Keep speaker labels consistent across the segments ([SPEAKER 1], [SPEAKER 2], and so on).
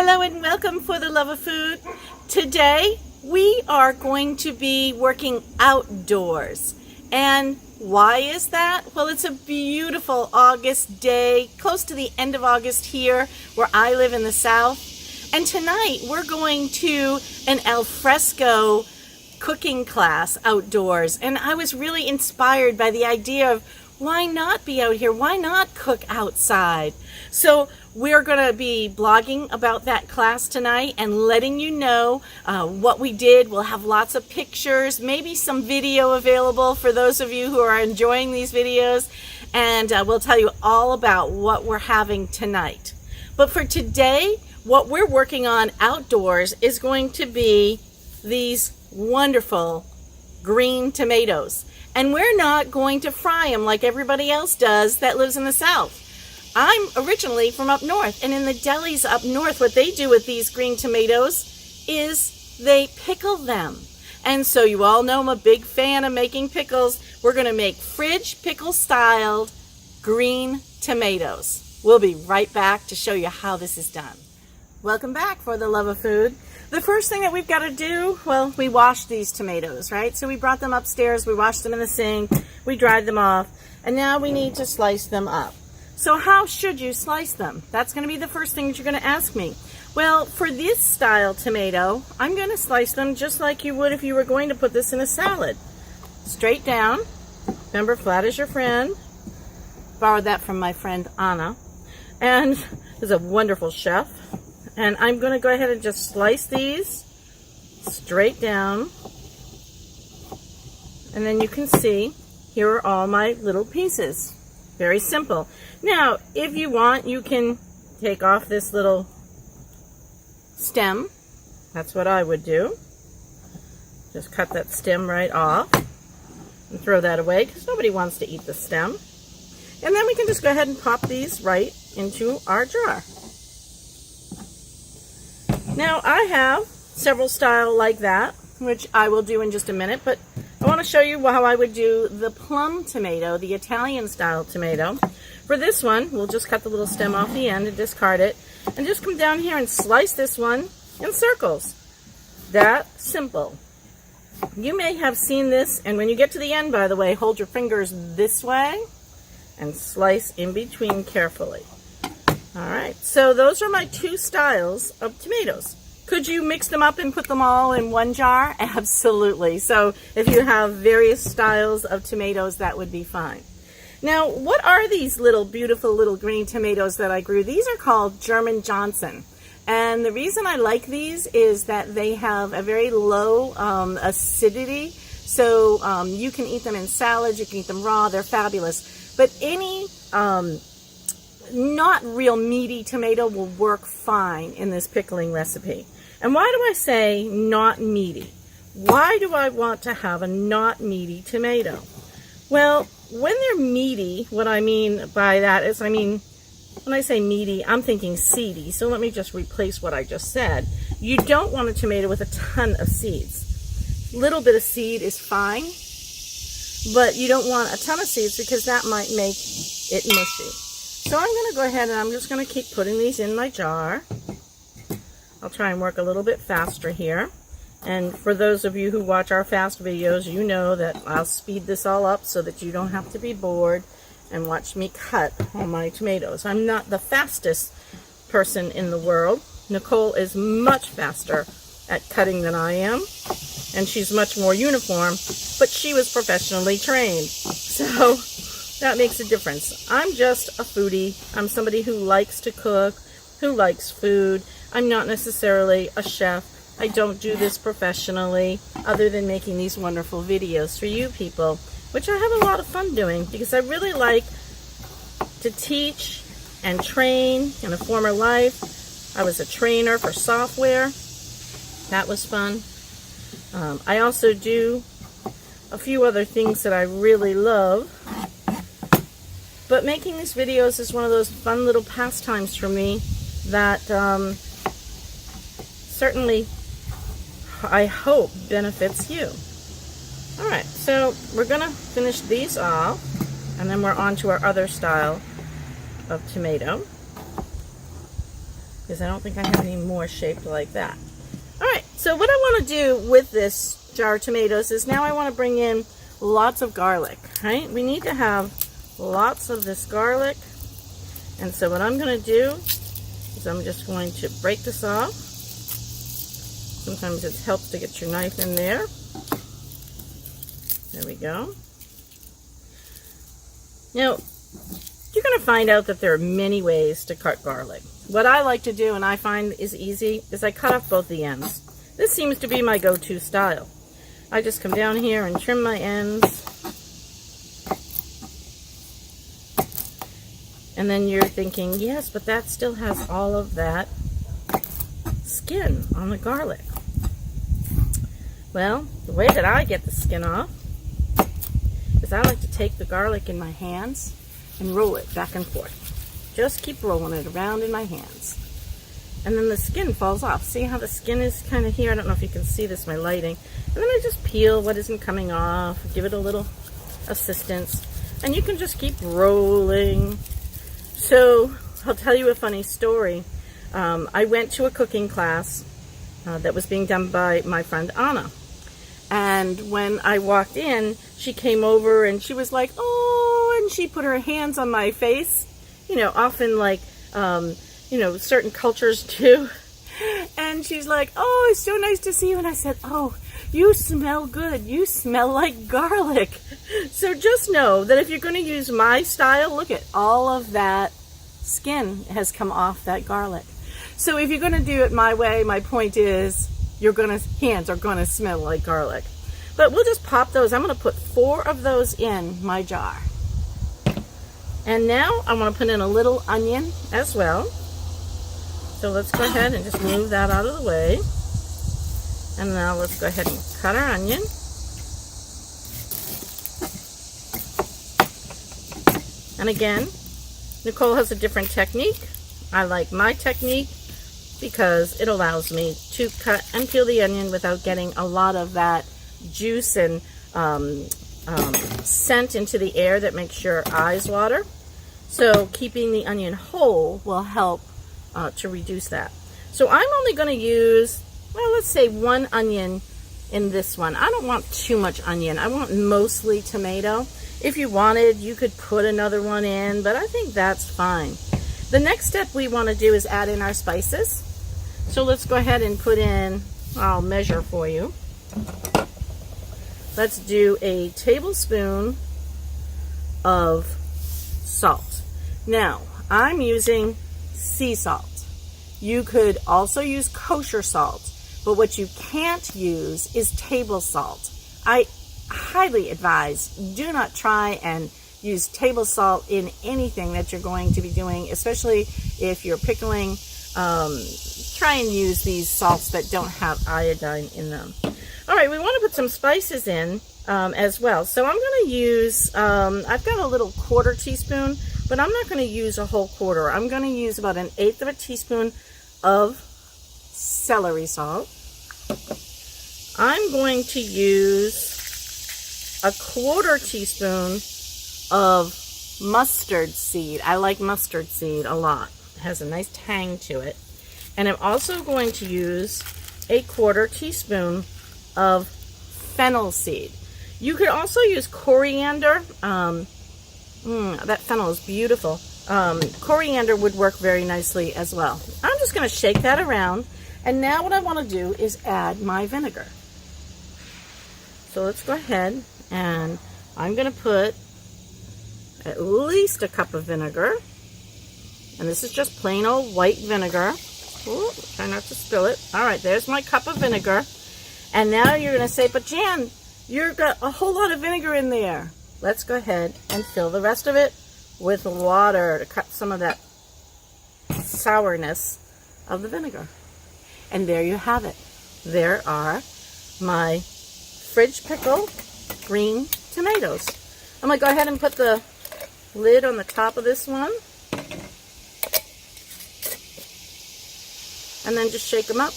[SPEAKER 1] Hello and welcome for the love of food. Today we are going to be working outdoors. And why is that? Well, it's a beautiful August day, close to the end of August here where I live in the South. And tonight we're going to an al fresco cooking class outdoors. And I was really inspired by the idea of why not be out here? Why not cook outside? So we're going to be blogging about that class tonight and letting you know what we did. We'll have lots of pictures, maybe some video available for those of you who are enjoying these videos. And we'll tell you all about what we're having tonight. But for today, what we're working on outdoors is going to be these wonderful green tomatoes. And we're not going to fry them like everybody else does that lives in the South. I'm originally from up north, and in the delis up north, what they do with these green tomatoes is they pickle them. And so you all know I'm a big fan of making pickles. We're going to make fridge pickle styled green tomatoes. We'll be right back to show you how this is done. Welcome back for the love of food. The first thing that we've got to do, well, we washed these tomatoes, right? So we brought them upstairs, we washed them in the sink, we dried them off, and now we need to slice them up. So how should you slice them? That's going to be the first thing that you're going to ask me. Well, for this style tomato, I'm going to slice them just like you would if you were going to put this in a salad. Straight down. Remember, flat as your friend. Borrowed that from my friend Anna. And is a wonderful chef. And I'm going to go ahead and just slice these straight down. And then you can see, here are all my little pieces. Very simple. Now, if you want, you can take off this little stem. That's what I would do. Just cut that stem right off and throw that away because nobody wants to eat the stem. And then we can just go ahead and pop these right into our jar. Now, I have several styles like that, which I will do in just a minute, but I want to show you how I would do the plum tomato, the Italian style tomato. For this one, we'll just cut the little stem off the end and discard it, and just come down here and slice this one in circles. That simple. You may have seen this, and when you get to the end, by the way, hold your fingers this way and slice in between carefully. All right, so those are my two styles of tomatoes. Could you mix them up and put them all in one jar? Absolutely. So if you have various styles of tomatoes, that would be fine. Now, what are these little beautiful little green tomatoes that I grew? These are called German Johnson. And the reason I like these is that they have a very low acidity. So you can eat them in salads, you can eat them raw, they're fabulous. But any not real meaty tomato will work fine in this pickling recipe. And why do I say not meaty? Why do I want to have a not meaty tomato? Well, when they're meaty, what I mean by that is, when I say meaty, I'm thinking seedy. So let me just replace what I just said. You don't want a tomato with a ton of seeds. A little bit of seed is fine, but you don't want a ton of seeds because that might make it mushy. So I'm going to go ahead and I'm just going to keep putting these in my jar. I'll try and work a little bit faster here. And for those of you who watch our fast videos, you know that I'll speed this all up so that you don't have to be bored and watch me cut all my tomatoes. I'm not the fastest person in the world. Nicole is much faster at cutting than I am, and she's much more uniform, but she was professionally trained. So that makes a difference. I'm just a foodie. I'm somebody who likes to cook, who likes food. I'm not necessarily a chef. I don't do this professionally other than making these wonderful videos for you people, which I have a lot of fun doing because I really like to teach and train. In a former life, I was a trainer for software. That was fun. I also do a few other things that I really love. But making these videos is one of those fun little pastimes for me that certainly I hope benefits you. Alright, so we're going to finish these off, and then we're on to our other style of tomato. because I don't think I have any more shaped like that. All right, so what I want to do with this jar of tomatoes is now I want to bring in lots of garlic, right? We need to have lots of this garlic. And so what I'm going to do is I'm just going to break this off. Sometimes it helps to get your knife in there. There we go. Now, you're going to find out that there are many ways to cut garlic. What I like to do, and I find is easy, is I cut off both the ends. This seems to be my go-to style. I just come down here and trim my ends. And then you're thinking, yes, but that still has all of that skin on the garlic. Well, the way that I get the skin off is I like to take the garlic in my hands and roll it back and forth. Just keep rolling it around in my hands. And then the skin falls off. See how the skin is kind of here? I don't know if you can see this, my lighting. And then I just peel what isn't coming off, give it a little assistance. And you can just keep rolling. So, I'll tell you a funny story. I went to a cooking class that was being done by my friend Anna. And when I walked in, she came over and she was like, oh, and she put her hands on my face. You know, often like, you know, certain cultures do. And she's like, oh, it's so nice to see you. And I said, oh, you smell good. You smell like garlic. So just know that if you're going to use my style, look at all of that skin has come off that garlic. So if you're going to do it my way, my point is your hands are going to smell like garlic. But we'll just pop those. I'm going to put 4 of those in my jar. And now I want to put in a little onion as well. So let's go ahead and just move that out of the way. And now let's go ahead and cut our onion. And again, Nicole has a different technique. I like my technique because it allows me to cut and peel the onion without getting a lot of that juice and scent into the air that makes your eyes water. So keeping the onion whole will help to reduce that. So I'm only going to use, well, let's say 1 onion in this one. I don't want too much onion. I want mostly tomato. If you wanted, you could put another one in, but I think that's fine. The next step we want to do is add in our spices. So let's go ahead and put in, I'll measure for you. Let's do a tablespoon of salt. Now, I'm using sea salt. You could also use kosher salt, but what you can't use is table salt. I highly advise, do not try and use table salt in anything that you're going to be doing, especially if you're pickling. Try and use these salts that don't have iodine in them. All right, we want to put some spices in as well. So I'm going to use, I've got a little 1/4 teaspoon, but I'm not going to use a whole 1/4. I'm going to use about 1/8 of a teaspoon of celery salt. I'm going to use a 1/4 teaspoon of mustard seed. I like mustard seed a lot. It has a nice tang to it. And I'm also going to use a 1/4 teaspoon of fennel seed. You could also use coriander. That fennel is beautiful. Coriander would work very nicely as well. I'm just going to shake that around. And now what I want to do is add my vinegar. So let's go ahead and I'm going to put at least a cup of vinegar. And this is just plain old white vinegar. Ooh, try not to spill it. All right, there's my cup of vinegar. And now you're going to say, but Jan, you've got a whole lot of vinegar in there. Let's go ahead and fill the rest of it with water to cut some of that sourness of the vinegar. And there you have it. There are my fridge pickle green tomatoes. I'm going to go ahead and put the lid on the top of this one. And then just shake them up.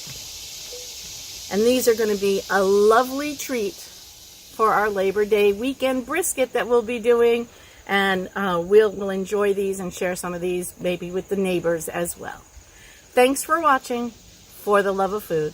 [SPEAKER 1] And these are going to be a lovely treat for our Labor Day weekend brisket that we'll be doing. And we'll enjoy these and share some of these maybe with the neighbors as well. Thanks for watching For the Love of Food.